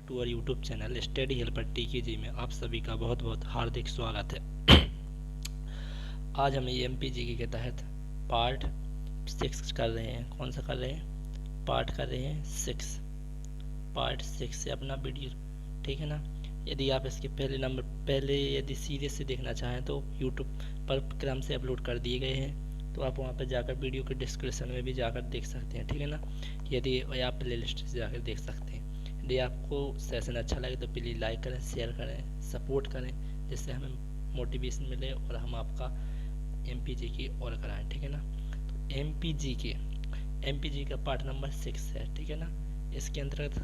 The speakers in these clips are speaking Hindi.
To our YouTube channel Study Helper TKG में आप सभी का बहुत बहुत हार्दिक स्वागत है। आज हम एमपीजीके के तहत पार्ट 6 कर रहे हैं। कौन सा कर रहे हैं? पार्ट कर रहे हैं 6, पार्ट 6 से अपना वीडियो, ठीक है ना। यदि आप इसके पहले यदि सीरीज से देखना चाहें तो यूट्यूब पर क्रम से अपलोड कर दिए गए हैं, तो आप वहाँ पर जाकर वीडियो के डिस्क्रिप्शन में भी जाकर देख सकते हैं, ठीक है ना। यदि आप प्ले लिस्ट से जाकर देख सकते हैं। यदि आपको सेशन अच्छा लगे तो प्लीज़ लाइक करें, शेयर करें, सपोर्ट करें, जिससे हमें मोटिवेशन मिले और हम आपका एमपीजीके और कराएं, ठीक है ना। तो एमपीजी का पार्ट नंबर 6 है, ठीक है ना। इसके अंतर्गत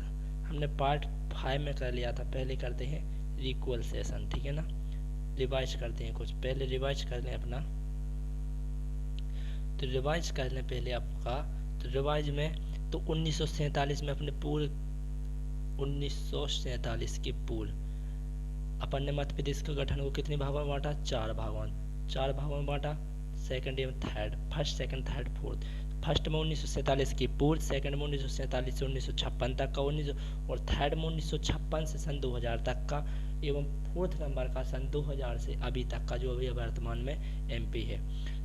हमने पार्ट 5 में कर लिया था। पहले करते हैं रिकॉल सेशन, ठीक है ना। रिवाइज करते हैं कुछ, पहले रिवाइज कर लें अपना। तो रिवाइज कर लें पहले आपका। तो रिवाइज में तो 1947 में अपने पूर्व 1947 के पूर्व अपन ने मध्य प्रदेश के गठन को कितने भागों में बांटा? 4 भागों में बांटा। सेकंड एवं third, first second third fourth. First में 1947 के पूर्व, सेकंड में 1947 से 1956 तक का, और थर्ड में 1956 से सन 2000 तक का, एवं फोर्थ नंबर का सन 2000 से अभी तक का, जो अभी वर्तमान में एमपी है।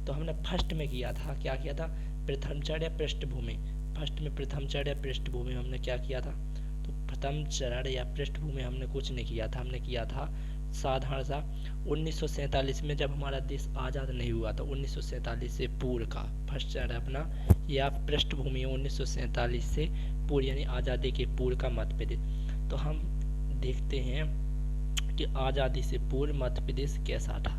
तो हमने फर्स्ट में किया था, क्या किया था? प्रथम चरण या पृष्ठभूमि। फर्स्ट में प्रथम चरण या पृष्ठभूमि हमने क्या किया था? तो प्रथम चरण या पृष्ठभूमि हमने कुछ नहीं किया था, हमने किया था साधारण सा 1947 में जब हमारा देश आज़ाद नहीं हुआ था, 1947 से पूर्व का फर्स्ट चरण अपना या पृष्ठभूमि 1947 से पूर्व, यानी आज़ादी के पूर्व का मध्य प्रदेश। तो हम देखते हैं कि आज़ादी से पूर्व मध्य प्रदेश कैसा था,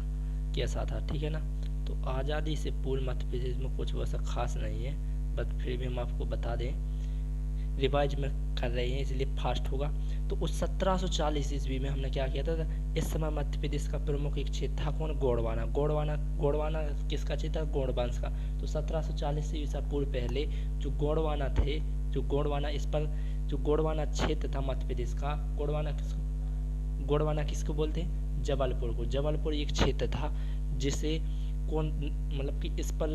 ठीक है ना। तो आज़ादी से पूर्व मध्य प्रदेश में कुछ वैसा खास नहीं है, बट फिर भी हम आपको बता दें, रिवाइज में कर रहे हैं इसलिए फास्ट होगा। तो उस 1740 ईस्वी में हमने क्या किया था? इस समय मध्य प्रदेश का प्रमुख एक क्षेत्र था कौन? गोंडवाना किसका क्षेत्र? गोंड वंश का। तो 1740 से ईसा पूर्व पहले जो गोंडवाना थे, जो गोंडवाना क्षेत्र था मध्य प्रदेश का, गोंडवाना किसको बोलते हैं? जबलपुर को। जबलपुर एक क्षेत्र था जिसे कौन, मतलब कि इस पर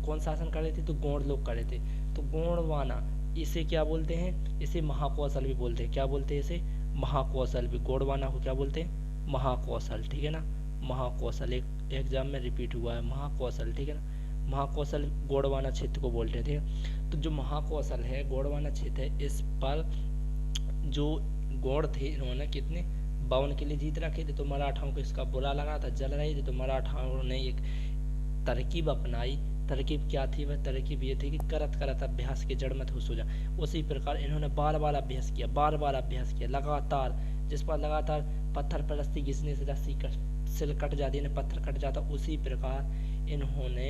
कौन शासन कर रहे थे? तो गोंड लोग कर रहे थे। तो गोंडवाना, इसे क्या बोलते हैं? इसे महाकौशल भी बोलते हैं। क्या बोलते हैं इसे? महाकौशल भी। गोंडवाना को क्या बोलते हैं? महाकौशल, ठीक है ना। महाकौशल एक एग्जाम में रिपीट हुआ है, महाकौशल, ठीक है ना। महाकौशल गोंडवाना क्षेत्र को बोलते हैं, ठीक है। तो जो महाकौशल है, गोंडवाना क्षेत्र है, इस पर जो गोंड थे इन्होंने कितने 52 किले जीत रखे थे। तो मराठाओं को इसका बुरा लगा था, जल रही थी। तो मराठाओं ने एक तरकीब अपनाई। तरकीब क्या थी? वह तरकीब ये थी कि करत अभ्यास के जड़ मत हुस हो जा। उसी प्रकार इन्होंने बार बार अभ्यास किया लगातार, जिस पर लगातार पत्थर पर रस्सी घिसने से सिल कट जाती है, पत्थर कट जाता। उसी प्रकार इन्होंने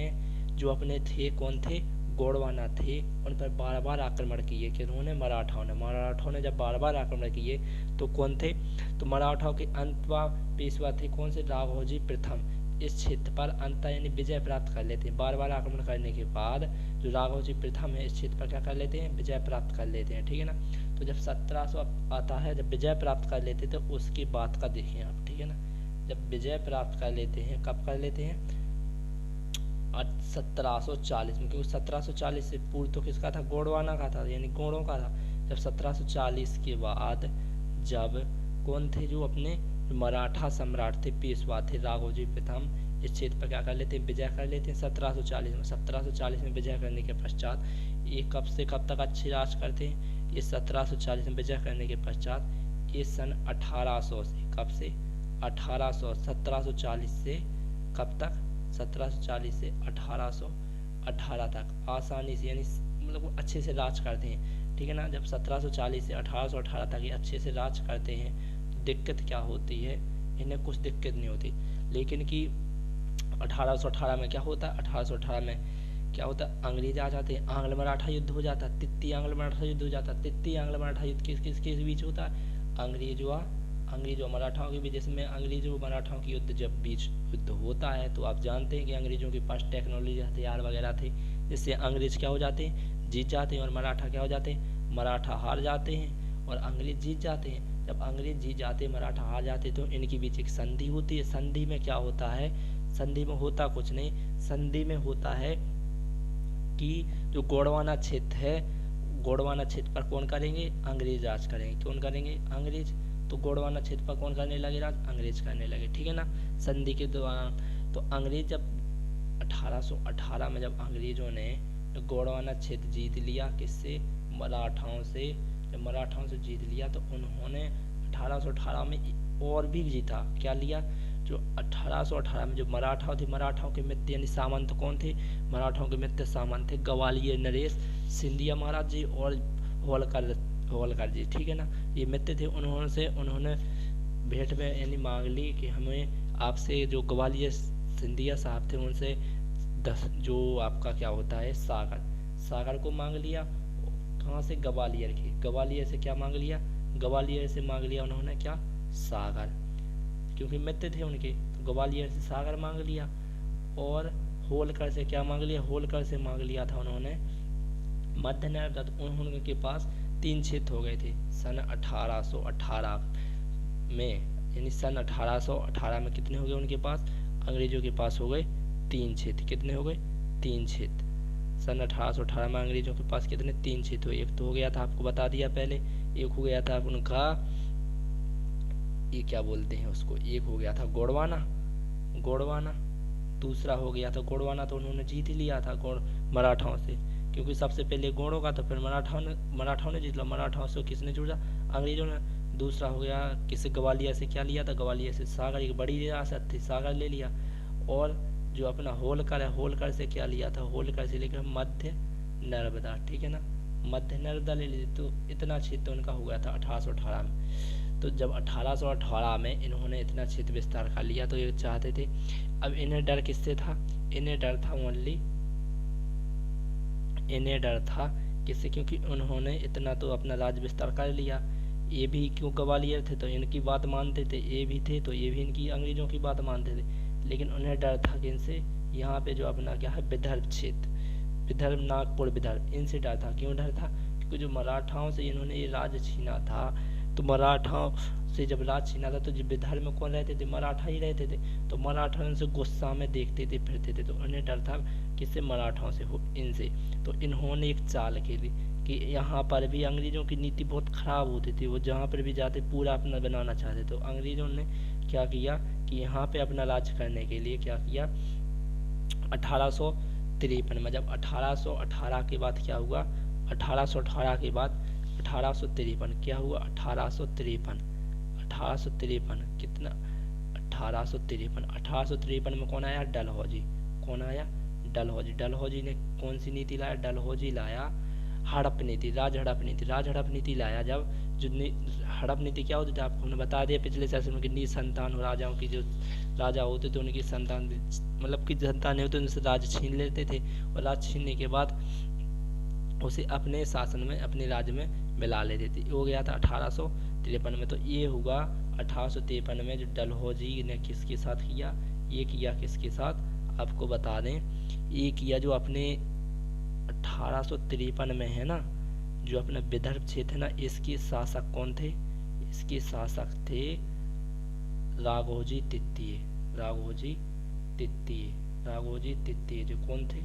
जो अपने थे, कौन थे? गोंडवाना थे, उन पर बार बार आक्रमण किए। कि उन्होंने मराठाओं ने जब बार बार आक्रमण किए तो कौन थे? तो मराठाओं के अंतवा पेशवा थे कौन से? राघोजी प्रथम। इस क्षेत्र पर अंत यानी विजय प्राप्त कर लेते हैं। बार बार आक्रमण करने के बाद जो राघोजी प्रथम है, इस क्षेत्र पर क्या कर लेते हैं? विजय प्राप्त कर लेते हैं, ठीक है ना। तो जब 1700 आता है, जब विजय प्राप्त कर लेते तो उसकी बात का देखें आप, ठीक है ना। जब विजय प्राप्त कर लेते हैं, कब कर लेते हैं? 1740 में, क्योंकि 1740 से पूर्व तो किसका था? गोंडवाना का था, यानी गोंडों का था। जब 1740 के बाद जब कौन थे? जो अपने मराठा सम्राट थे, पेशवा थे, राघोजी प्रथम, इस क्षेत्र पर क्या कर लेते हैं? विजय कर लेते हैं 1740 में। 1740 में विजय करने के पश्चात ये कब से कब तक अच्छी राज करते हैं? ये 1740 में विजय करने के पश्चात ये सन 1800 से, कब से? 1740 से कब तक? 1740 से 1818 तक आसानी से, यानी मतलब अच्छे से राज करते हैं, ठीक है ना। जब 1740 से 1818 तक ये अच्छे से राज करते हैं, दिक्कत क्या होती है? इन्हें कुछ दिक्कत नहीं होती, लेकिन कि 1818 में क्या होता है? 1818 में क्या होता है? अंग्रेज आ जाते हैं, आंग्ल मराठा युद्ध हो जाता है, तृतीय आंग्ल मराठा युद्ध हो जाता है। तृतीय आंग्ल मराठा युद्ध किसके बीच होता है? अंग्रेजों मराठाओं के बीच। जिसमें अंग्रेजों मराठाओं की युद्ध जब बीच युद्ध होता है, तो आप जानते हैं कि अंग्रेजों के पास टेक्नोलॉजी, हथियार वगैरह थे, जिससे अंग्रेज क्या हो जाते हैं? जीत जाते हैं, और मराठा क्या हो जाते हैं? मराठा हार जाते हैं और अंग्रेज जीत जाते हैं। जब अंग्रेज जीत जाते, मराठा हार जाते, तो इनके बीच एक संधि होती है। संधि में क्या होता है? संधि में होता कुछ नहीं, संधि में होता है कि जो गोंडवाना क्षेत्र है, गोंडवाना क्षेत्र पर कौन करेंगे? अंग्रेज राज करेंगे। कौन करेंगे? अंग्रेज। तो गोंडवाना क्षेत्र पर कौन करने लगे राज? अंग्रेज करने लगे, ठीक है ना, संधि के दौरान। तो अंग्रेज जब 1818 में जब अंग्रेजों ने गोंडवाना क्षेत्र जीत लिया, किससे? मराठाओं से। जब मराठाओं से जीत लिया तो उन्होंने 1818 में और भी जीता। क्या लिया? जो 1818 में जो मराठा थे, मराठाओं के मित्र यानी सामंत कौन थे? मराठाओं के मित्र सामंत थे ग्वालियर नरेश, सिंधिया महाराज जी और होलकर जी, ठीक है ना, ये मित्र थे। उन्होंने भेंट में यानी मांग ली कि हमें आपसे, जो ग्वालियर सिंधिया साहब थे उनसे 10 जो आपका क्या होता है सागर को मांग लिया। कहाँ से? ग्वालियर के। ग्वालियर से क्या मांग लिया? ग्वालियर से मांग लिया उन्होंने क्या? सागर, क्योंकि मित्र थे उनके, तो ग्वालियर से सागर मांग लिया। और होलकर से क्या मांग लिया? होलकर से मांग लिया था उन्होंने मध्य नर्मदा। तो उन्होंने पास 3 क्षेत्र हो गए थे सन 1818 में, यानी सन 1818 में कितने हो गए उनके पास? अंग्रेजों के पास हो गए 3 क्षेत्र। कितने हो गए? 3 क्षेत्र। सन 1818 में अंग्रेजों के पास कितने? 3 क्षेत्र हुए। एक तो हो गया था, आपको बता दिया पहले, एक हो गया था उनका, ये क्या बोलते हैं उसको, एक हो गया था गोंडवाना। दूसरा हो गया था गोंडवाना, तो उन्होंने जीत ही लिया था मराठाओं से, क्योंकि सबसे पहले गोंडों का, तो फिर मराठाओं ने जीत लिया। मराठाओं से किसने जुड़ा? अंग्रेजों ने। दूसरा हो गया किसी ग्वालियर से क्या लिया था? ग्वालियर से सागर, एक बड़ी रियासत थी, सागर ले लिया। और जो अपना होलकर है, होलकर से क्या लिया था? होलकर से लेकर मध्य नर्मदा, ठीक है ना, मध्य नर्मदा ले ली। तो इतना क्षेत्र उनका हो गया था 1818 में। तो जब 1818 में इन्होंने इतना क्षेत्र विस्तार कर लिया तो ये चाहते थे, अब इन्हें डर किससे था? इन्हें डर था किससे? क्योंकि उन्होंने इतना तो अपना राज्य विस्तार कर लिया। ये भी क्यों ग्वालियर थे तो इनकी बात मानते थे, ये भी थे तो ये भी इनकी अंग्रेजों की बात मानते थे। लेकिन उन्हें डर था किनसे? यहाँ पे जो अपना क्या है विदर्भ क्षेत्र, विदर्भ, नागपुर विदर्भ, इनसे डर था। क्यों डर था? क्योंकि जो मराठाओं से इन्होंने ये राज्य छीना था, तो मराठाओं से जब राज छीना था तो जब विदर्भ में कौन रहते थे? मराठा ही रहते थे। तो मराठा इनसे गुस्सा में देखते थे, फिरते थे, तो उन्हें डर था किससे? मराठाओं से, इनसे। तो इन्होंने एक चाल खेली कि यहाँ पर भी अंग्रेजों की नीति बहुत खराब होती थी, वो जहाँ पर भी जाते पूरा अपना बनाना चाहते। तो अंग्रेजों ने क्या किया कि यहाँ पे अपना राज करने के लिए क्या किया? 1853 में, जब 1818 के बाद क्या हुआ? 1818 के बाद 1853 क्या हुआ? 1853 कितना? 1853 में कौन आया? डलहौजी। कौन आया? डलहौजी। डलहौजी ने कौन सी नीति लाया? डलहौजी लाया हड़प नीति, राज हड़प नीति लाया। जब जो हड़प नीति क्या होती थी आपको हमने बता दिया पिछले सेशन में कि निसंतान हो राजाओं की, जो राजा होते थे उनकी संतान, मतलब कि संतान नहीं होते उनसे राज छीन लेते थे, और राज छीनने के बाद उसे अपने शासन में, अपने राज्य में मिला लेते थे। हो गया था 1853 में। तो ये हुआ 1853 में जो डलहौजी ने किसके साथ किया? ये किया किसके साथ आपको बता दें, ये किया जो अपने 1853 में है ना, जो अपना विदर्भ क्षेत्र है ना, इसके शासक कौन थे? इसके शासक थे राघोजी तृतीय। राघोजी तृतीय जो कौन थे?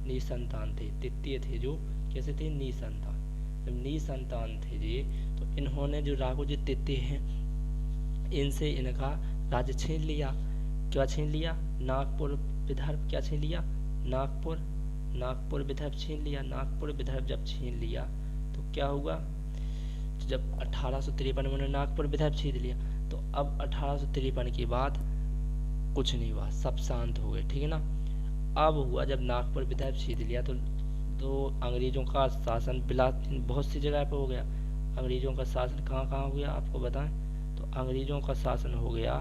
निसंतान थे। तृतीय थे जो कैसे थे? निसंतान। जब निसंतान थे जी, तो इन्होंने जो राघोजी तृतीय हैं इनसे इनका राज्य छीन लिया। क्या छीन लिया? नागपुर विदर्भ क्या छीन लिया? नागपुर विदर्भ छीन लिया। नागपुर विदर्भ जब छीन लिया तो क्या हुआ? तो जब 1853 में उन्होंने नागपुर विदर्भ छीन लिया, तो अब 1853 के बाद कुछ नहीं हुआ, सब शांत हो गए, ठीक है ना। अब हुआ जब नागपुर विदर्भ छीन लिया तो अंग्रेजों का शासन बहुत सी जगह पर हो गया। अंग्रेजों का शासन कहाँ कहाँ हो गया आपको बताएं? तो अंग्रेजों का शासन हो गया,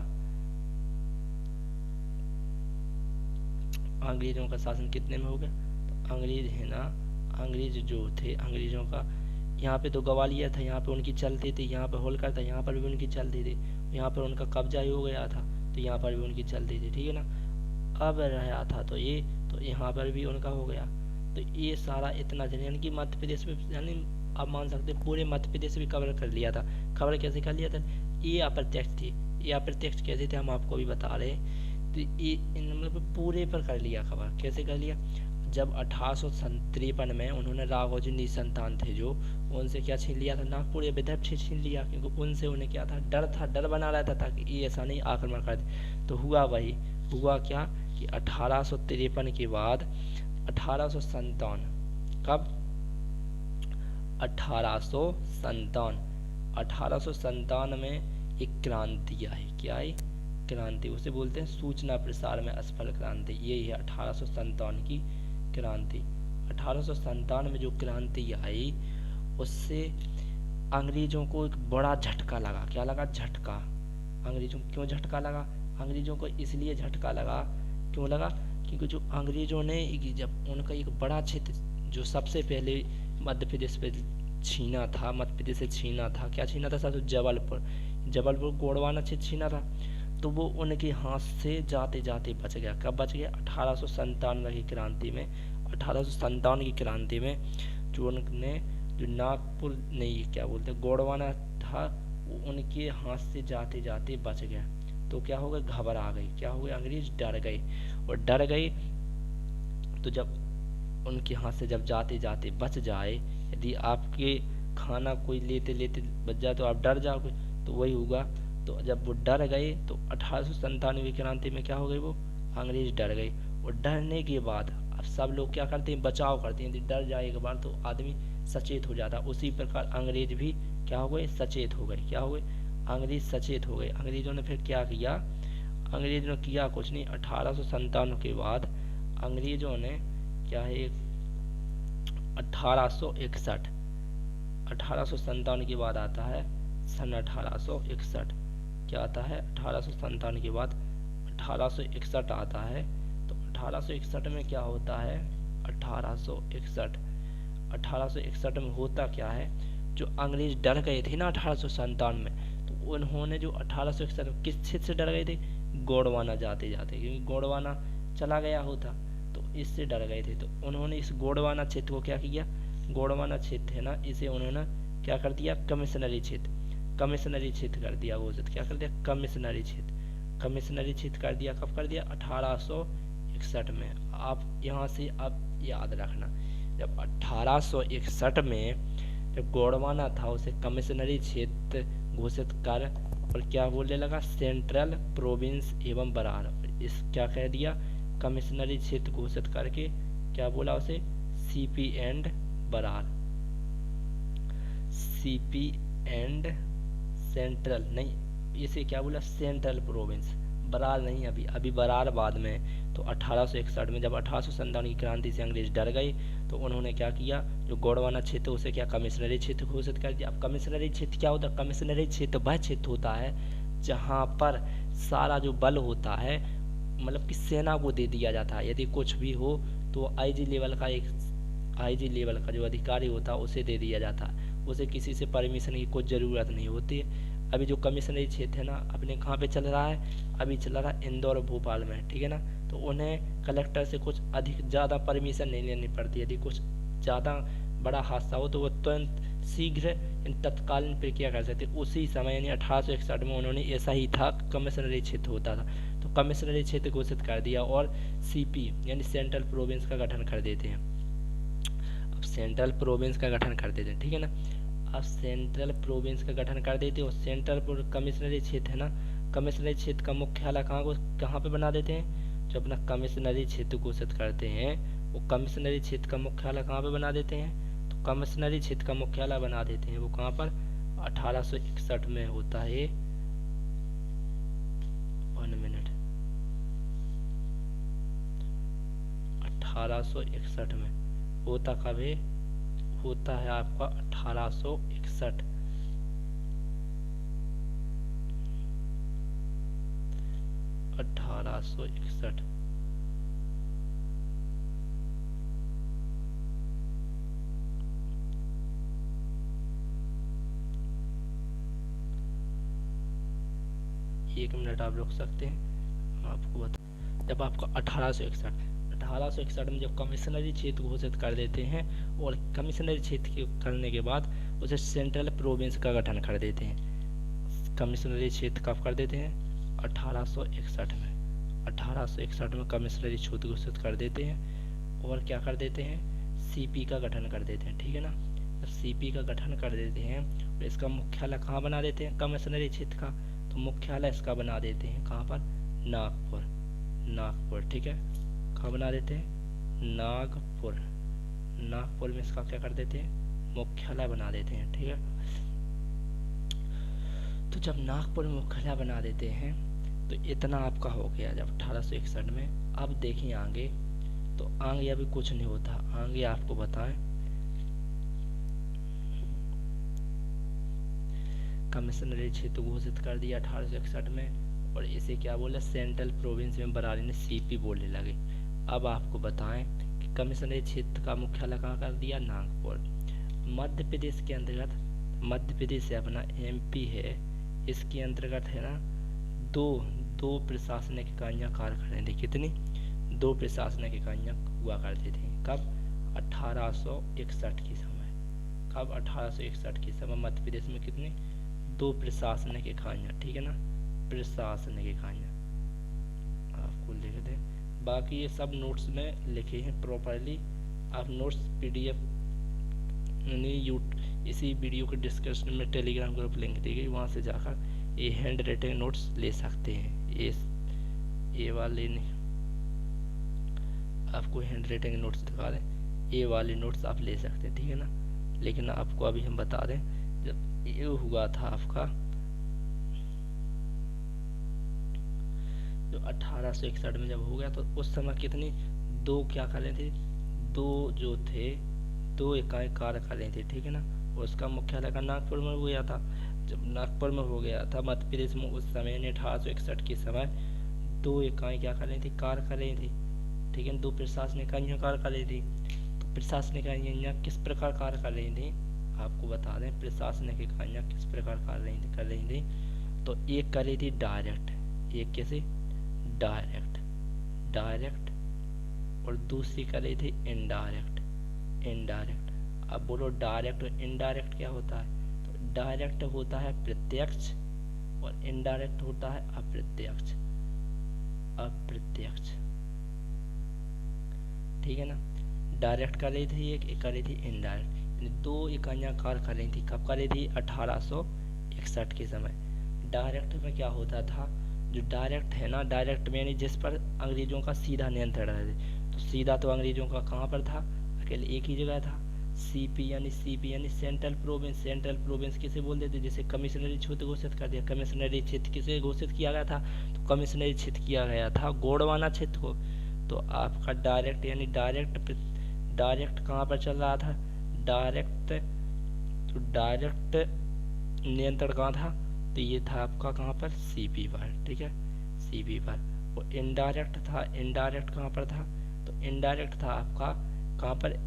अंग्रेजों का शासन कितने में हो गया? तो अंग्रेज है ना, अंग्रेज जो थे अंग्रेजों का, यहाँ पे तो ग्वालियर था, यहाँ पे उनकी चलती थी, यहाँ पे होलकर था, यहाँ पर भी उनकी चलती थी, यहाँ पर उनका कब्जा ही हो गया था, तो यहाँ पर भी उनकी चलती थी, ठीक है ना। अब रहा था तो यहाँ पर भी उनका हो गया। तो ये सारा इतना यानी कि मध्य प्रदेश में, यानी आप मान सकते पूरे मध्य प्रदेश भी कवर कर लिया था। कवर कैसे कर लिया था? ये अप्रत्यक्ष थी। ये अप्रत्यक्ष कैसे थे हम आपको भी बता रहे हैं। तो ये मतलब पूरे पर कर लिया कवर। कैसे कर लिया? जब 1853 में उन्होंने राघोजी निसंतान थे जो, उनसे क्या छीन लिया था, नागपुर या विदर्भ से छीन लिया, क्योंकि उनसे उन्हें क्या था, डर बना रहता था कि ये ऐसा नहीं आक्रमण कर दे। तो हुआ क्या कि 1853 के बाद 1857, कब, 1857 में एक क्रांति आई। क्या आई, क्रांति, उसे बोलते हैं सूचना प्रसार में असफल क्रांति। यही है 1857 की क्रांति। 1857 में जो क्रांति आई उससे अंग्रेजों को एक बड़ा झटका लगा। क्या लगा, झटका। अंग्रेजों को क्यों झटका लगा, अंग्रेजों को इसलिए झटका लगा, क्यों लगा, क्योंकि जो अंग्रेजों ने जब उनका एक बड़ा क्षेत्र जो सबसे पहले मध्य प्रदेश पे छीना था, मध्य प्रदेश से छीना था, क्या छीना था, सबसे जबलपुर गोंडवाना क्षेत्र छीना था, तो वो उनके हाथ से जाते जाते बच गया। कब बच गया, 1857 की क्रांति में। 1857 की क्रांति में जो उनने जो नागपुर नहीं क्या बोलते गोंडवाना था, वो उनके हाथ से जाते जाते बच गया। तो क्या हो गया, घबरा गए, क्या हो गया, अंग्रेज डर गए, और डर गए तो जब उनके हाथ से जब जाते जाते बच जाए, यदि आपके खाना कोई लेते लेते बच जाए तो आप डर जाओगे, तो वही होगा। तो जब वो डर गए तो 1897 की क्रांति में क्या हो गई, वो अंग्रेज डर गए, और डरने के बाद अब सब लोग क्या करते हैं, बचाव करते हैं। यदि डर जाए एक बार तो आदमी सचेत हो जाता। उसी प्रकार अंग्रेज भी क्या हो गए, सचेत हो गए। क्या हो गए, अंग्रेज सचेत हो गए। अंग्रेजों ने फिर क्या किया, अंग्रेजों ने किया कुछ नहीं। 1857 के बाद अंग्रेजों ने क्या है, 1857 के बाद आता है सन 1861। क्या आता है, 1857 के बाद 1861 आता है। तो 1861 में क्या होता है, 1861 में होता क्या है, जो अंग्रेज डर गए थे ना 1857 में, तो उन्होंने जो 1861 में किस क्षेत्र से डर गए थे, गोंडवाना जाते जाते, क्योंकि गोंडवाना चला गया होता, तो इससे डर गए थे। तो उन्होंने इस गोंडवाना क्षेत्र को क्या किया, गोंडवाना क्षेत्र है ना, इसे उन्होंने क्या कर दिया, कमिश्नरी क्षेत्र कर दिया घोषित। क्या कर दिया, कमिश्नरी क्षेत्र कर दिया। कब कर दिया, 1861 में। आप यहाँ से अब याद रखना, जब 1861 में जब गोंडवाना था उसे कमिश्नरी क्षेत्र घोषित कर, और क्या बोलने लगा, सेंट्रल प्रोविंस एवं बरार। इस क्या कह दिया, कमिश्नरी क्षेत्र घोषित करके क्या बोला उसे, CP and Berar, CP and central नहीं, इसे क्या बोला, सेंट्रल प्रोविंस। बरार नहीं, अभी बरार बाद में। तो 1861 में जब 1857 की क्रांति से अंग्रेज डर गए, तो उन्होंने क्या किया, जो गोंडवाना क्षेत्र उसे क्या कमिश्नरी क्षेत्र घोषित कर दिया। अब कमिश्नरी क्षेत्र क्या होता है, कमिश्नरी क्षेत्र वह क्षेत्र होता है जहाँ पर सारा जो बल होता है, मतलब कि सेना को दे दिया जाता है। यदि कुछ भी हो तो आईजी लेवल का जो अधिकारी होता है उसे दे दिया जाता है, उसे किसी से परमिशन की कोई ज़रूरत नहीं होती है। अभी जो कमिश्नरी क्षेत्र है ना, अपने कहाँ पे चल रहा है, अभी चल रहा है इंदौर और भोपाल में, ठीक है ना। तो उन्हें कलेक्टर से कुछ अधिक ज़्यादा परमिशन नहीं लेनी पड़ती। यदि कुछ ज़्यादा बड़ा हादसा हो तो वो तुरंत शीघ्र तत्कालीन प्रक्रिया कर सकते। उसी समय यानी 1861 में उन्होंने ऐसा ही था, कमिश्नरी क्षेत्र होता था, तो कमिश्नरी क्षेत्र घोषित कर दिया और सीपी यानी सेंट्रल प्रोविंस का गठन कर देते हैं। अब सेंट्रल प्रोविंस का गठन कर देते हैं, ठीक है ना। अब सेंट्रल प्रोविंस का गठन कर देते हो, सेंट्रल कमिश्नरी क्षेत्र है ना, कमिश्नरी क्षेत्र का मुख्यालय कहाँ पे बना देते हैं, जो अपना कमिश्नरी क्षेत्र घोषित करते हैं वो कमिश्नरी क्षेत्र का मुख्यालय कहाँ पे बना देते हैं, तो कमिश्नरी क्षेत्र का मुख्यालय बना देते हैं वो कहाँ पर, 1861 में होता है। 1 मिनट, 1861 में होता कब है, होता है आपका 1861। 1861 1 मिनट आप रुक सकते हैं, आपको बता। जब आपका 1861 में जब कमिश्नरी क्षेत्र घोषित कर देते हैं और कमिश्नरी क्षेत्र के करने के बाद उसे सेंट्रल प्रोविंस का गठन कर देते हैं। कमिश्नरी क्षेत्र कब कर देते हैं, 1861 में। 1861 में कमिश्नरी क्षेत्र घोषित कर देते हैं और क्या कर देते हैं, सीपी का गठन कर देते हैं, ठीक है ना। जब सीपी का गठन कर देते हैं तो इसका मुख्यालय कहाँ बना देते हैं, कमिश्नरी क्षेत्र का, तो मुख्यालय इसका बना देते हैं कहाँ पर, नागपुर, नागपुर, ठीक है। कहाँ बना देते हैं, नागपुर, नागपुर में इसका क्या कर देते हैं, मुख्यालय बना देते हैं, ठीक है। तो जब नागपुर में मुख्यालय बना देते हैं तो इतना आपका हो गया जब 1861 में। अब देखिए आगे, तो आगे अभी कुछ नहीं होता, आगे आपको बताएं, कमिश्नरी क्षेत्र घोषित कर दिया 1861 में, और इसे क्या बोले, सेंट्रल प्रोविंस में बरारी ने सीपी बोलने लगे। अब आपको बताएं कि कमिश्नरी क्षेत्र का मुख्यालय कहाँ कर दिया, नागपुर। मध्य प्रदेश के अंतर्गत, मध्य प्रदेश से अपना एमपी है, इसके अंतर्गत है ना दो प्रशासनिक इकाइयाँ कार्य कर रही थी। कितनी, 2 प्रशासनिक इकाइयाँ हुआ करती थी। कब, 1861 की समय। कब, 1861 की समय मध्य प्रदेश में कितनी, 2 प्रशासनिक इकाइयाँ, ठीक है ना, प्रशासनिक इकाइयाँ आपको लिख दें। बाकी ये सब नोट्स में लिखे हैं प्रॉपरली, आप नोट्स पीडीएफ इसी वीडियो के डिस्क्रिप्शन में टेलीग्राम ग्रुप लिंक दी गई, वहाँ से जाकर ये हैंड राइटिंग नोट्स ले सकते हैं। ये वाले नहीं, आपको हैंड राइटिंग नोट्स दिखा दें, ये वाले नोट्स आप ले सकते हैं, ठीक है ना। लेकिन आपको अभी हम बता दें, जब ये हुआ था आपका, जो 1861 में जब हो गया, तो उस समय कितनी, 2 क्या कर रहे थे, 2 इकाई कार्य कर रही थी, ठीक है ना। और उसका मुख्यालय का नागपुर में हो गया था। जब नागपुर में हो गया था मध्य प्रदेश में, उस समय 1861 के समय 2 इकाई क्या कर रही थी, कार्य कर रही थी, ठीक है। 2 प्रशासनिक इकाइयाँ कार्य कर रही थी। तो प्रशासनिक इकाइयाँ किस प्रकार कार्य कर रही थी, आपको बता दें, प्रशासनिक इकाइयाँ किस प्रकार कर रही थी। तो एक कर रही थी डायरेक्ट, एक कैसे, डायरेक्ट, और दूसरी कर रही थी इनडायरेक्ट। अब बोलो डायरेक्ट और इनडायरेक्ट क्या होता है, तो डायरेक्ट होता है प्रत्यक्ष और इनडायरेक्ट होता है अप्रत्यक्ष, ठीक है ना। डायरेक्ट कर रही थी एक कर रही थी इनडायरेक्ट, 2 इकाइयाँ कार्य कर रही थी। कब कर रही थी, 1861 के समय। डायरेक्ट में क्या होता था, जो डायरेक्ट है ना, डायरेक्ट में यानी जिस पर अंग्रेजों का सीधा नियंत्रण रहे, तो सीधा तो अंग्रेजों का कहाँ पर था, अकेले एक ही जगह था, सीपी यानी सेंट्रल प्रोविंस किसे बोल देते, जैसे कमिश्नरी क्षेत्र घोषित कर दिया। कमिश्नरी क्षेत्र किसे घोषित किया गया था, तो कमिश्नरी क्षेत्र किया गया था गोंडवाना क्षेत्र को। तो आपका डायरेक्ट यानी डायरेक्ट कहाँ पर चल रहा था, डायरेक्ट नियंत्रण कहाँ था, तो ये था आपका कहाँ पर, सीपी पर, ठीक है, सीपी पर। और इनडायरेक्ट कहाँ पर था, तो इनडायरेक्ट था आपका कहाँ पर,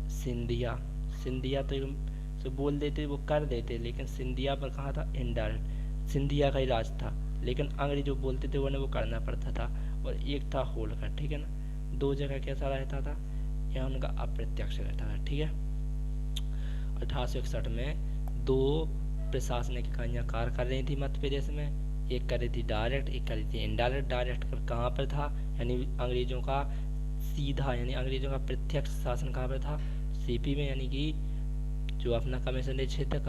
सिंधिया तो बोल देते, वो कर देते, लेकिन सिंधिया पर कहाँ था, इनडायरेक्ट, सिंधिया का ही राज था, लेकिन अंग्रेज जो बोलते थे उन्हें वो करना पड़ता था। और एक था होलकर, ठीक है ना। 2 जगह कैसा रहता था, यहाँ उनका अप्रत्यक्ष रहता था, ठीक है। 1861 में 2 प्रशासनिक इकाइयाँ कार्य कर रही थी मध्य प्रदेश में, एक कर रही थी डायरेक्ट, एक कर रही थी इनडायरेक्ट। डायरेक्ट कहाँ पर था, यानी अंग्रेजों का सीधा यानी अंग्रेजों का प्रत्यक्ष शासन कहाँ पर था, सीपी में, यानी कि जो अपना कमिश्नरी क्षेत्र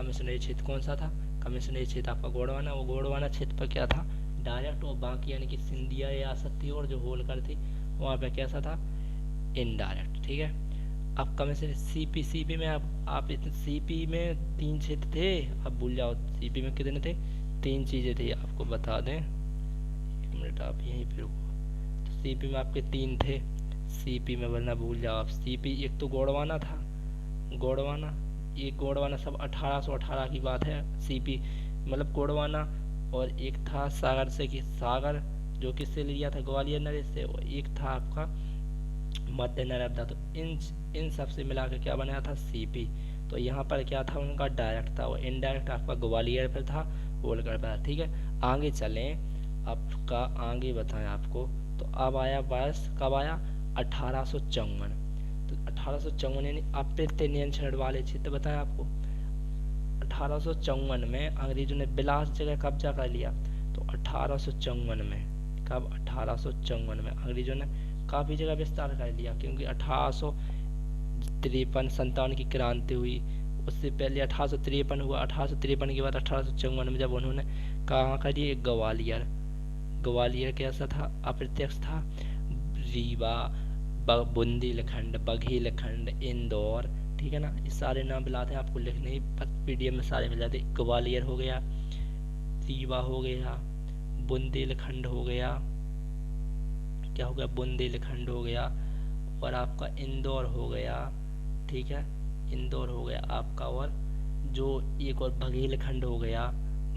कौन सा था, कमिश्नरी क्षेत्र आपका गोंडवाना, वो गोंडवाना क्षेत्र पर क्या था, डायरेक्ट। और बाकी यानी कि सिंधिया रियासत थी और जो होलकर थी वहाँ पे कैसा था, इनडायरेक्ट, ठीक है। अब कमिश्नरी सीपी में आप सीपी में 3 क्षेत्र थे, अब भूल जाओ, सीपी में कितने थे, 3 चीज़ें थी, आपको बता दें, 1 मिनट आप यहीं पे रुको। तो सीपी में आपके 3 थे, सीपी में वरना भूल जाओ आप। सीपी एक तो गोंडवाना था, गोंडवाना सब 1818 की बात है, सीपी मतलब गोंडवाना। और एक था सागर जो किससे लिया था, ग्वालियर नरेश से, और एक था आपका मध्य नर्मदा। तो इन सब से मिला के क्या बनाया था, सीपी। तो यहाँ पर क्या था, उनका डायरेक्ट था, और इनडायरेक्ट आपका ग्वालियर पर था, होलकर पर, ठीक है। आगे चलें, आपका आगे बताएं आपको। तो अब आया वर्ष, कब आया, 1854। तो 1854 यानी अप्रत्यक्ष नियंत्रण वाले क्षेत्र बताएं आपको। 1854 में अंग्रेजों ने बिलास जगह कब्जा कर लिया। तो 1854 में, कब, 1854 में अंग्रेजों ने काफ़ी जगह विस्तार कर लिया, क्योंकि 1853-57 की क्रांति हुई, उससे पहले 1853 हुआ, 1853 के बाद 1854 में जब उन्होंने कहाँ कर दिया, ग्वालियर। ग्वालियर कैसा था, अप्रत्यक्ष था। रीवा, बुंदेलखंड, बघेलखंड, इंदौर, ठीक है ना, ये सारे नाम बुलाते हैं, आपको लिखने ही पीडीएफ में सारे मिल जाते। ग्वालियर हो गया, रीवा हो गया, बुंदेलखंड हो गया, क्या हो गया, बुंदेलखंड हो गया, और आपका इंदौर हो गया, ठीक है, इंदौर हो गया आपका, और जो एक और बघेलखंड हो गया,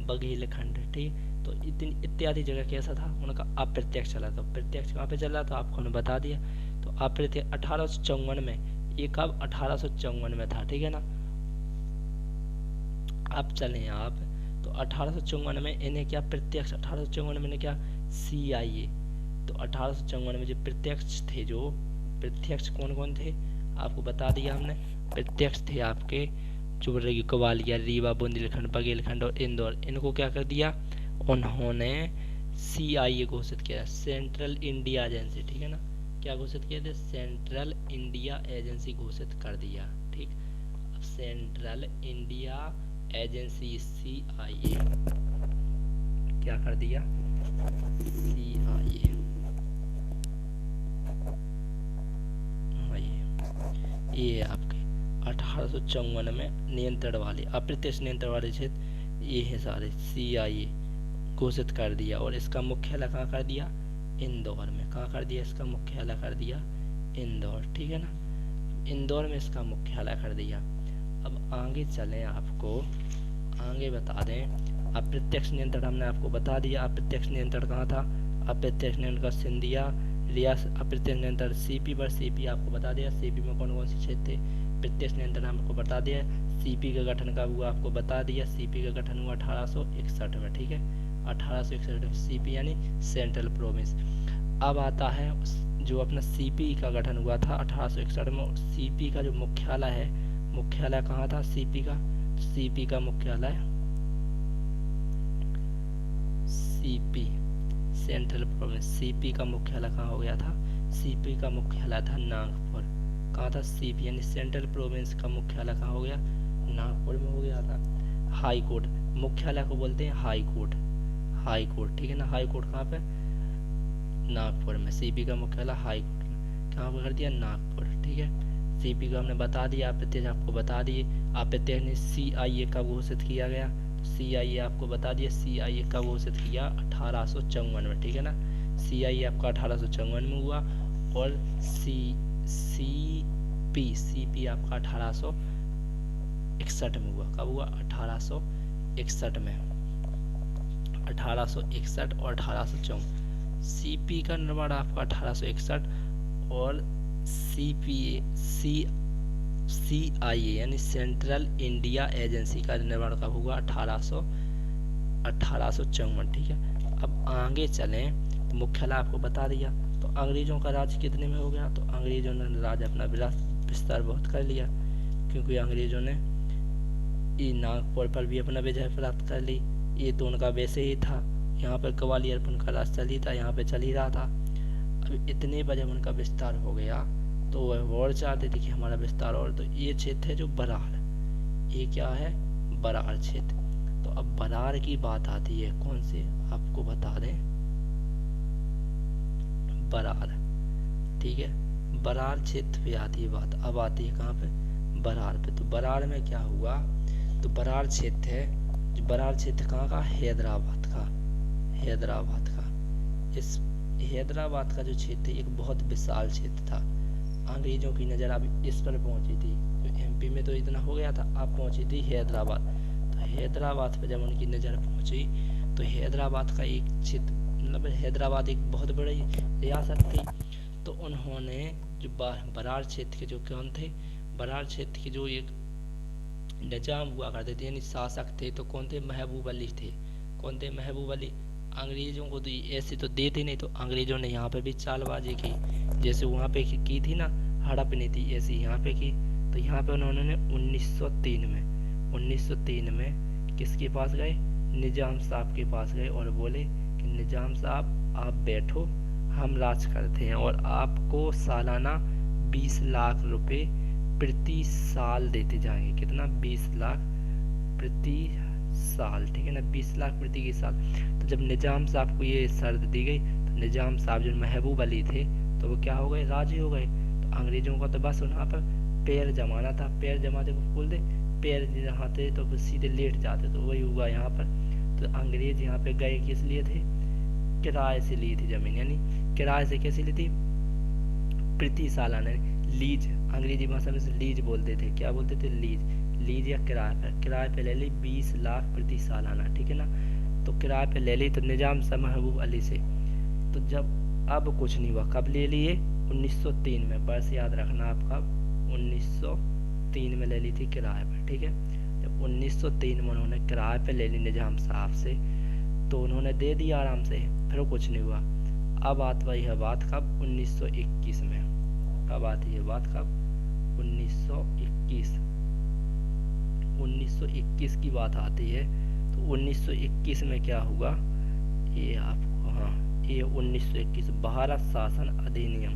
बघेलखंड, ठीक। तो इतनी इत्यादि जगह कैसा था, उनका अप्रत्यक्ष चला था। प्रत्यक्ष कहाँ पे चला, तो आपको उन्होंने बता दिया। तो अप्रत्यक्ष 1854 में, ये कब, 1854 में था, ठीक है ना। अब चलें आप, तो 1854 में इन्हें क्या, प्रत्यक्ष, 1854 में इन्हें क्या, CIA। तो 1854 में जो प्रत्यक्ष थे, जो प्रत्यक्ष कौन कौन थे, आपको बता दिया हमने। प्रत्यक्ष थे आपके जो ग्वालियर, रीवा, बुंदेलखंड, बघेलखंड और इंदौर, इनको क्या कर दिया, उन्होंने CIA घोषित किया, सेंट्रल इंडिया एजेंसी, ठीक है ना। क्या घोषित किया थे, सेंट्रल इंडिया एजेंसी घोषित कर दिया, ठीक। अब सेंट्रल इंडिया एजेंसी CIA क्या कर दिया, CIA, ये आपके 1854 में नियंत्रण वाले, अप्रत्यक्ष नियंत्रण वाले क्षेत्र ये है सारे, CIA घोषित कर दिया। और इसका मुख्यालय कहाँ कर दिया, इंदौर में। कहाँ कर दिया, इसका मुख्यालय कर दिया इंदौर, ठीक है ना, इंदौर में इसका मुख्यालय कर दिया। अब आगे चलें, आपको आगे बता दें, अप्रत्यक्ष नियंत्रण हमने आपको बता दिया। अप्रत्यक्ष नियंत्रण कहाँ था, अप्रत्यक्ष नियंत्रण का सिंधिया रियासत, अप्रत्यक्ष नियंत्रण CP पर, CP आपको बता दिया, CP में कौन कौन से क्षेत्र थे। प्रत्यक्ष नियंत्रण आपको बता दिया, CP का गठन कब हुआ आपको बता दिया, CP का गठन हुआ 1861 में, ठीक है, 1861 में CP यानी सेंट्रल प्रोविंस। अब आता है जो अपना CP का गठन हुआ था 1861 में, CP का जो मुख्यालय है, मुख्यालय कहाँ था CP का, CP का मुख्यालय, CP सेंट्रल प्रोविंस, CP का मुख्यालय कहाँ हो गया था, CP का मुख्यालय था नागपुर। कहाँ था, CP यानी सेंट्रल प्रोविंस का मुख्यालय कहाँ हो गया, नागपुर में हो गया था। हाई कोर्ट, मुख्यालय को बोलते हैं हाई कोर्ट, हाई कोर्ट, ठीक है ना, हाई कोर्ट कहाँ पे, नागपुर में। CP का मुख्यालय हाई कोर्ट में कहाँ पर कर दिया, नागपुर, ठीक है। CP को हमने बता दिया, अप्रत्यक्ष आपको बता दिए। अप्रत्यक्ष ने CIA कब घोषित किया गया, CIA आपको बता दिया, CIA कब घोषित किया, 1854 में, ठीक है ना। CIA आपका 1854 में हुआ, और CP आपका 1861 में हुआ। कब हुआ, 1861 में, 1861 और 1854। CP का निर्माण आपका 1861, और CIA यानी सेंट्रल इंडिया एजेंसी का निर्माण कब हुआ, 1854, ठीक है। अब आगे चलें, मुख्यालय आपको बता दिया। तो अंग्रेजों का राज कितने में हो गया, तो अंग्रेजों ने राज अपना विस्तार बहुत कर लिया, क्योंकि अंग्रेजों ने ये नागपुर पर भी अपना विजय प्राप्त कर ली। ये तो उनका वैसे ही था, यहाँ पर ग्वालियर पर उनका राज चल ही था, यहाँ पे चल ही रहा था। अब इतने पर जब उनका विस्तार हो गया, तो वह और चाहते थे कि हमारा विस्तार और, तो ये क्षेत्र है जो बरार, ये क्या है, बरार क्षेत्र। तो अब बरार की बात आती है, कौन से आपको बता दें, बरार, ठीक है, बरार क्षेत्र पे आती है बात। अब आती है कहाँ पे, बरार पे। तो बरार में क्या हुआ, तो बरार क्षेत्र है, जो बरार क्षेत्र कहाँ का, हैदराबाद का, हैदराबाद का। इस हैदराबाद का जो क्षेत्र एक बहुत विशाल क्षेत्र था। अंग्रेजों की नज़र अब इस पर पहुंची थी, तो MP में तो इतना हो गया था, अब पहुंची थी हैदराबाद। तो हैदराबाद पर जब उनकी नज़र पहुंची, तो हैदराबाद का एक क्षेत्र, मतलब हैदराबाद एक बहुत बड़ी रियासत थी। तो उन्होंने जो बरार क्षेत्र के जो कौन थे, बरार क्षेत्र के जो एक निजाम हुआ करते थे यानी शासक थे, तो कौन थे, महबूब अली थे। कौन थे, महबूब अली। अंग्रेजों को तो ऐसे तो देते नहीं, तो अंग्रेजों ने यहाँ पे भी चालबाजी की, जैसे वहाँ पे की थी ना हड़प नीति, ऐसी यहाँ पे की। तो यहाँ पे उन्होंने 1903 में किसके पास गए, निजाम साहब के पास गए, और बोले कि निजाम साहब आप बैठो, हम राज करते हैं और आपको सालाना 20 लाख रुपए प्रति साल देते जाएंगे। कितना? 20 लाख प्रति साल, ठीक है ना, 20 लाख प्रति के साल। तो जब निजाम साहब को ये शर्त दी गई तो निजाम साहब जो महबूब अली थे तो वो क्या हो गए? राजी हो गए। तो अंग्रेजों का तो बस वहाँ पर पैर जमाना था, पैर जमाते को बोल दे, पैर जहाँ थे तो वो सीधे लेट जाते, तो वही हुआ यहाँ पर। तो अंग्रेज यहाँ पे गए किस लिए थे? किराए से ली थी जमीन, यानी किराए से कैसे ली थी? प्रति सालाना, लीज, अंग्रेजी भाषा में से लीज बोलते थे। क्या बोलते थे? लीज, लीज या किराए पे ले ली 20 लाख प्रति सालाना, ठीक है ना। तो किराए पे ले ली तो निजाम साहब महबूब अली से। तो जब अब कुछ नहीं हुआ, कब ले लिए? 1903 में, बस याद रखना आपका, 1903 में ले ली थी किराए पर, ठीक है। जब 1903 में उन्होंने किराए पे ले ली निजाम साहब से तो उन्होंने दे दिया आराम से, फिर कुछ नहीं हुआ। अब आती वही है बात कब? 1921 में। कब आती है बात? कब? 1921। 1921 की बात आती है। तो 1921 में क्या हुआ? ये आपको, हाँ, ये 1921 भारत शासन अधिनियम,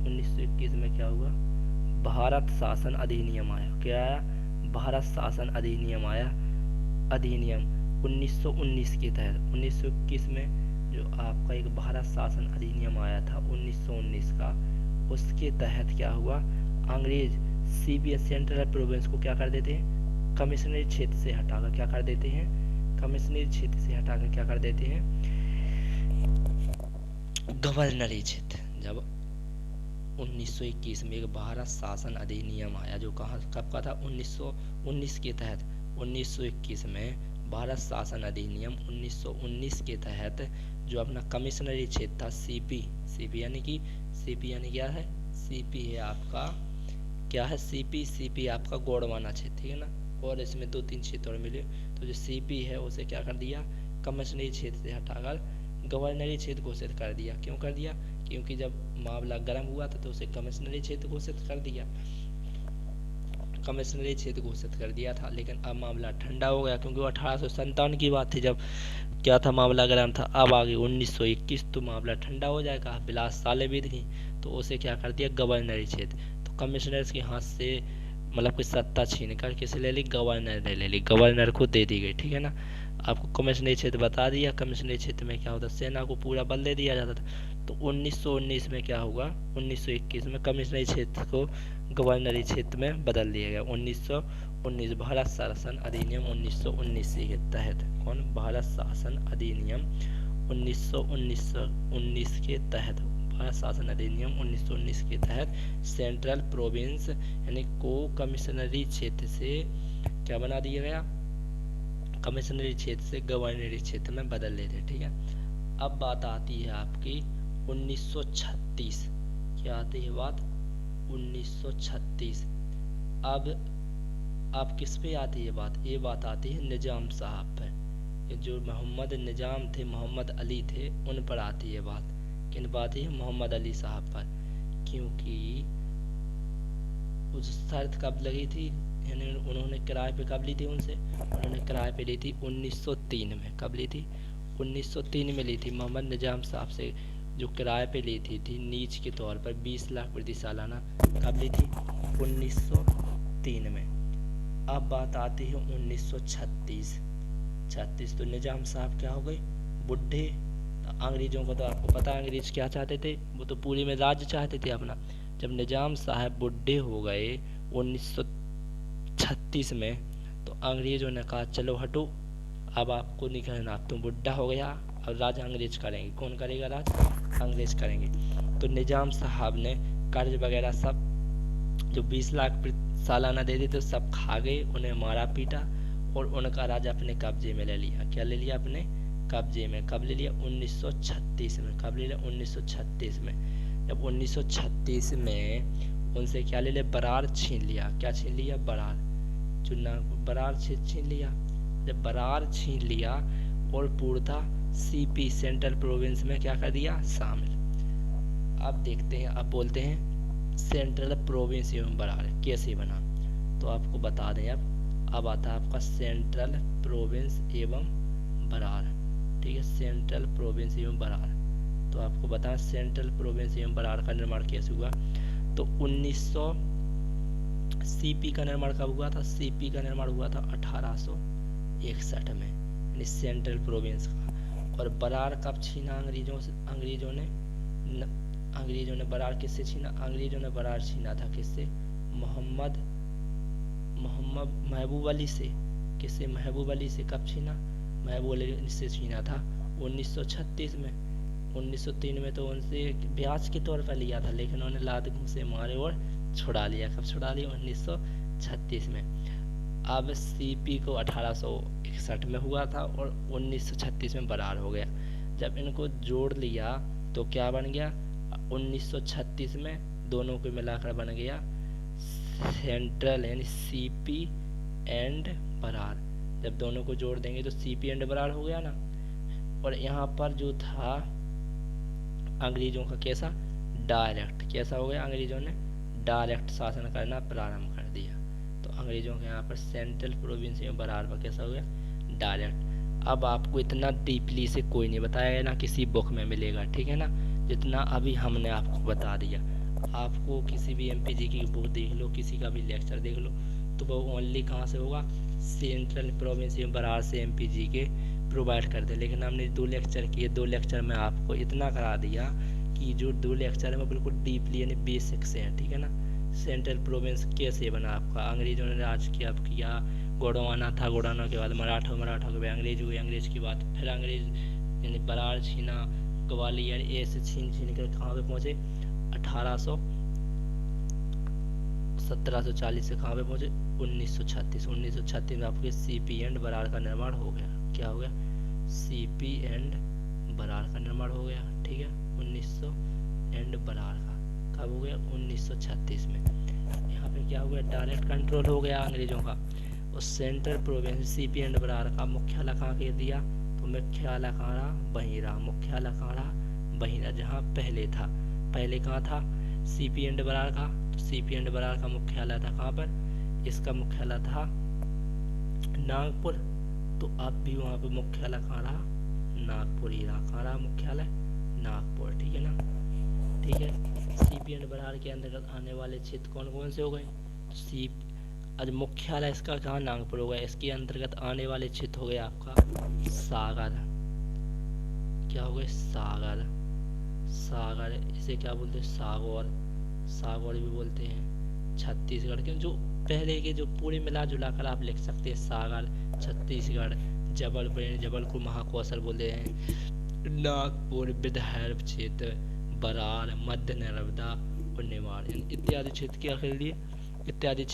1921 में क्या हुआ? भारत शासन अधिनियम आया। क्या आया? भारत शासन अधिनियम आया। अधिनियम 1919 के तहत 1921 में जो आपका एक भारत शासन अधिनियम आया था 1919 का, उसके तहत क्या हुआ? अंग्रेज सीबीएस सेंट्रल प्रोविंस को क्या कर देते हैं? कमिश्नरी क्षेत्र से हटाकर क्या कर देते हैं? कमिश्नरी क्षेत्र से हटाकर क्या कर देते हैं? गवर्नरी क्षेत्र। जब 1921 में एक भारत शासन अधिनियम आया जो कहाँ, कब का था? 1919 के तहत। 1921 में भारत शासन अधिनियम 1919 के तहत जो अपना कमिश्नरी क्षेत्र था सीपी यानी कि यानी क्या है? सीपी है आपका, क्या है? सीपी आपका गोंडवाना क्षेत्र, ठीक है ना। और इसमें 2-3 क्षेत्र और मिले, तो जो सीपी है उसे क्या कर दिया? कमिश्नरी क्षेत्र से हटाकर गवर्नरी क्षेत्र घोषित कर दिया। क्यों कर दिया? क्योंकि जब मामला गर्म हुआ था तो उसे कमिश्नरी क्षेत्र घोषित कर दिया, कमिश्नरी क्षेत्र घोषित कर दिया था। लेकिन अब मामला ठंडा हो गया क्योंकि वो 1857 की बात थी जब क्या था? मामला गर्म था। अब आ गई 1921 तो मामला ठंडा हो जाएगा, बिलास सालें बीत गई, तो उसे क्या कर दिया? गवर्नरी क्षेत्र। तो कमिश्नर्स के हाथ से मतलब कोई सत्ता छीन कर किसे ले ली? गवर्नर ने ले ली, गवर्नर को दे दी गई, ठीक है ना। आपको कमिश्नरी क्षेत्र बता दिया। कमिश्नरी क्षेत्र में क्या होता? सेना को पूरा बल दे दिया जाता था। तो 1919 में क्या हुआ? 1921 में कमिश्नरी क्षेत्र को गवर्नरी क्षेत्र में बदल दिया गया। 1919 भारत शासन अधिनियम 1919 के तहत। कौन? भारत शासन अधिनियम 1919 के तहत, भारत शासन अधिनियम 1919 के तहत सेंट्रल प्रोविंस यानी को कमिश्नरी क्षेत्र से क्या बना दिया गया? कमिश्नरी क्षेत्र से गवर्नरी क्षेत्र में बदल लेते, ठीक है। अब बात आती है आपकी 1936। क्या आती है बात? 1936। अब किस पे आती है बात? ये बात आती है निजाम साहब पर। ये जो मोहम्मद निजाम थे, मोहम्मद अली थे, उन पर आती है बात। किन पर आती है? मोहम्मद अली साहब पर। क्योंकि उस शर्त कब लगी थी, यानी उन्होंने किराए पे कब ली थी उनसे? उन्होंने किराए पे ली थी 1903 में। कब ली थी? 1903 में ली थी मोहम्मद निजाम साहब से, जो किराए पे ली थी नीच के तौर पर 20 लाख प्रति सालाना। कब ली थी? 1903 में। अब बात आती है 1936। तो निजाम साहब क्या हो गए? बुढ़े। अंग्रेजों को तो आपको पता है अंग्रेज क्या चाहते थे, वो तो पूरी में राज्य चाहते थे अपना। जब निजाम साहब बुढ़े हो गए 1936 में, तो अंग्रेजों ने कहा चलो हटो, अब आपको नहीं करना, अब तुम बुढ़ा हो गया, अब राज अंग्रेज करेंगे। कौन करेगा राज? अंग्रेज करेंगे। तो निजाम साहब ने कर्ज वगैरह सब जो 20 लाख सालाना दे थे तो सब खा गए, उन्हें मारा पीटा और उनका राज अपने कब्जे में ले लिया। क्या ले लिया? अपने कब्जे में। कब ले लिया? 1936 में। कब ले लिया? 1936 में। जब 1936 में उनसे क्या ले लिया? बरार छीन लिया। क्या छीन लिया? बरार। चुना बरार छीन लिया। जब बरार छीन लिया और पूर्णतः सीपी सेंट्रल प्रोविंस में क्या कर दिया? शामिल। अब देखते हैं, अब बोलते हैं सेंट्रल प्रोविंस एवं बरार कैसे बना, तो आपको बता दें। अब आता है आपका सेंट्रल प्रोविंस एवं बरार, ठीक है। सेंट्रल प्रोविंस एवं बरार, तो तो आपको बताएं सेंट्रल प्रोविंस एवं बरार का निर्माण कैसे हुआ। तो 1900 सीपी का निर्माण कब हुआ था? सीपी का निर्माण हुआ था 1861 में, यानी सेंट्रल प्रोविंस का। और बरार कब छीना अंग्रेजों से? अंग्रेजों ने बरार किससे छीना? अंग्रेजों ने बरार छीना था किससे? मोहम्मद महबूब अली से। किससे? महबूब अली से। कब छीना? महबूब अली से छीना था 1936 में। 1903 में तो उनसे ब्याज के तौर पर लिया था, लेकिन उन्होंने लात से मारे और छुड़ा लिया। कब छुड़ा लिया? 1936 में। अब सीपी को 1861 में हुआ था और 1936 में बरार हो गया। जब इनको जोड़ लिया तो क्या बन गया? 1936 में दोनों को मिलाकर बन गया सेंट्रल, यानी सीपी एंड बरार। जब दोनों को जोड़ देंगे तो सीपी एंड बरार हो गया ना। और यहाँ पर जो था अंग्रेजों का कैसा? डायरेक्ट। कैसा हो गया? अंग्रेजों ने डायरेक्ट शासन करना प्रारंभ कर दिया। तो अंग्रेजों के यहाँ पर सेंट्रल प्रोविंस में बरार पर कैसा हो गया? डायरेक्ट। अब आपको इतना डीपली से कोई नहीं बताया, ना किसी बुक में मिलेगा, ठीक है ना, जितना अभी हमने आपको बता दिया। आपको किसी भी एमपीजी की बुक देख लो, किसी का भी लेक्चर देख लो, तो वो ओनली कहाँ से होगा? सेंट्रल प्रोविंस में बरार से एमपीजी के प्रोवाइड कर दे। लेकिन हमने 2 लेक्चर किए, 2 लेक्चर में आपको इतना करा दिया कि जो 2 लेक्चर है वो बिल्कुल डीपली यानी बेसिक से हैं, ठीक है ना। सेंट्रल प्रोविंस कैसे बना आपका? अंग्रेजों ने राज किया, गोंडवाना था, गोंडवाना के बाद मराठा के बाद अंग्रेज हुए, अंग्रेज की बात फिर अंग्रेज यानी बरार छीना, ग्वालियर, ऐसे छीन कर कहाँ पे पहुँचे? 1740 से कहाँ पे पहुँचे? 1936 में आपके सीपी एंड बरार का निर्माण हो गया। क्या हो गया? सीपी एंड बरार का निर्माण हो गया, ठीक है। 1900 एंड बरार का कब हो गया? 1936 में। यहाँ पे क्या हो गया? डायरेक्ट कंट्रोल हो गया अंग्रेजों का। और central province CP and Berar का मुख्यालय कहाँ कर दिया? तो मुख्यालय कहाँ रहा? वहीं रहा। मुख्यालय कहाँ रहा? वहीं रहा जहाँ पहले था। पहले कहाँ था सीपी एंड बरार का? तो सीपी एंड बरार का मुख्यालय था कहाँ पर? इसका मुख्यालय था नागपुर। तो अब भी वहाँ पे मुख्यालय कहाँ रहा? नागपुर ही रहा। कहाँ रहा मुख्यालय? नागपुर, ठीक है ना। ठीक है। सीपी एंड बरार के अंतर्गत आने वाले क्षेत्र कौन कौन से हो गए? आज मुख्यालय इसका कहाँ? नागपुर हो गया। इसके अंतर्गत आने वाले क्षेत्र हो गए आपका सागर। क्या हो गए? सागर। इसे क्या बोलते हैं? सागौर भी बोलते हैं। छत्तीसगढ़ के जो पहले के जो पूरे मिला जुला कर आप लिख सकते हैं, सागर, छत्तीसगढ़, जबलपुर महाकौशल बोलते हैं, नागपुर, विदर्भ क्षेत्र, बरार, मध्य नर्मदा और निवाड़ इत्यादि क्षेत्र क्या कर लिए? इत्यादि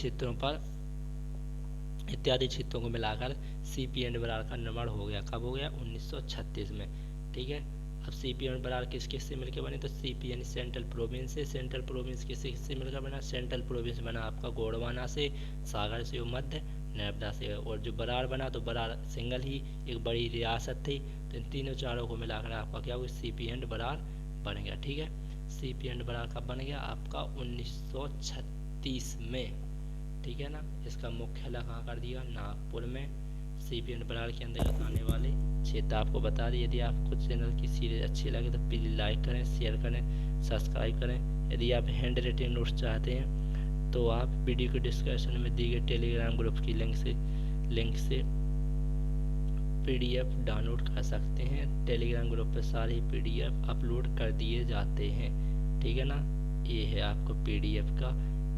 क्षेत्रों को मिलाकर सीपी एंड बरार का निर्माण हो गया। कब हो गया? 1936 में, ठीक है। अब सीपी एंड बरार किस से मिलकर बने? तो सीपी यानी सेंट्रल प्रोविंस से। सेंट्रल प्रोविंस किससे मिलकर बना? सेंट्रल प्रोविंस बना आपका गोंडवाना से, सागर से और मध्य नर्मदा से। और जो बरार बना तो बरार सिंगल ही एक बड़ी रियासत थी। तो इन तीनों चारों को मिलाकर आपका क्या हुआ? सीपी एंड बरार बन गया, ठीक है। सीपी एंड बरार कब बन गया? आपका 1936 में, ठीक है ना। इसका मुख्यालय कहाँ कर दिया? नागपुर में। सीपी एंड बरार के अंतर्गत आने वाले क्षेत्र आपको बता दें। यदि आपको चैनल की सीरीज अच्छी लगे तो प्लीज़ लाइक करें, शेयर करें, सब्सक्राइब करें। यदि आप हैंड राइटिंग नोट्स चाहते हैं तो आप वीडियो के डिस्क्रिप्शन में दी गई टेलीग्राम ग्रुप की लिंक से PDF डाउनलोड कर सकते हैं। टेलीग्राम ग्रुप पर सारे PDF अपलोड कर दिए जाते हैं, ठीक है ना। ये है आपको PDF का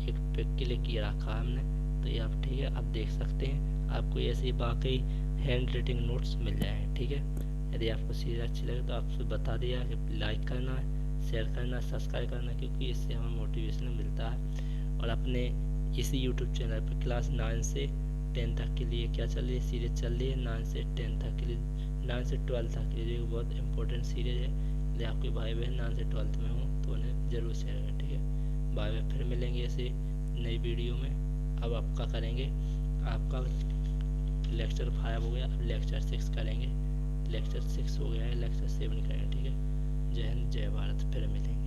एक पिक क्लिक किया रखा हमने, तो ये आप ठीक है आप देख सकते हैं। आपको ऐसे बाकी हैंड राइटिंग नोट्स मिल जाएंगे, ठीक है। यदि आपको सीरीज अच्छी लगे तो आपसे बता दिया कि लाइक करना, शेयर करना, सब्सक्राइब करना, क्योंकि इससे हमें मोटिवेशन मिलता है। और अपने इसी यूट्यूब चैनल पर क्लास 9 से 10 तक के लिए क्या चल रही है? सीरीज चल रही है 9 से 10 तक के लिए, 9 से 12 तक के लिए बहुत इंपॉर्टेंट सीरीज है। यदि आपके भाई बहन 9 से 12 में हो तो उन्हें ज़रूर शेयर करें, ठीक है। बाय बाय, फिर मिलेंगे ऐसे नई वीडियो में। अब आपका करेंगे, आपका लेक्चर 5 हो गया, अब लेक्चर 6 करेंगे। लेक्चर 6 हो गया है, लेक्चर 7 करेंगे, ठीक है। जय हिंद, जय भारत, फिर मिलेंगे।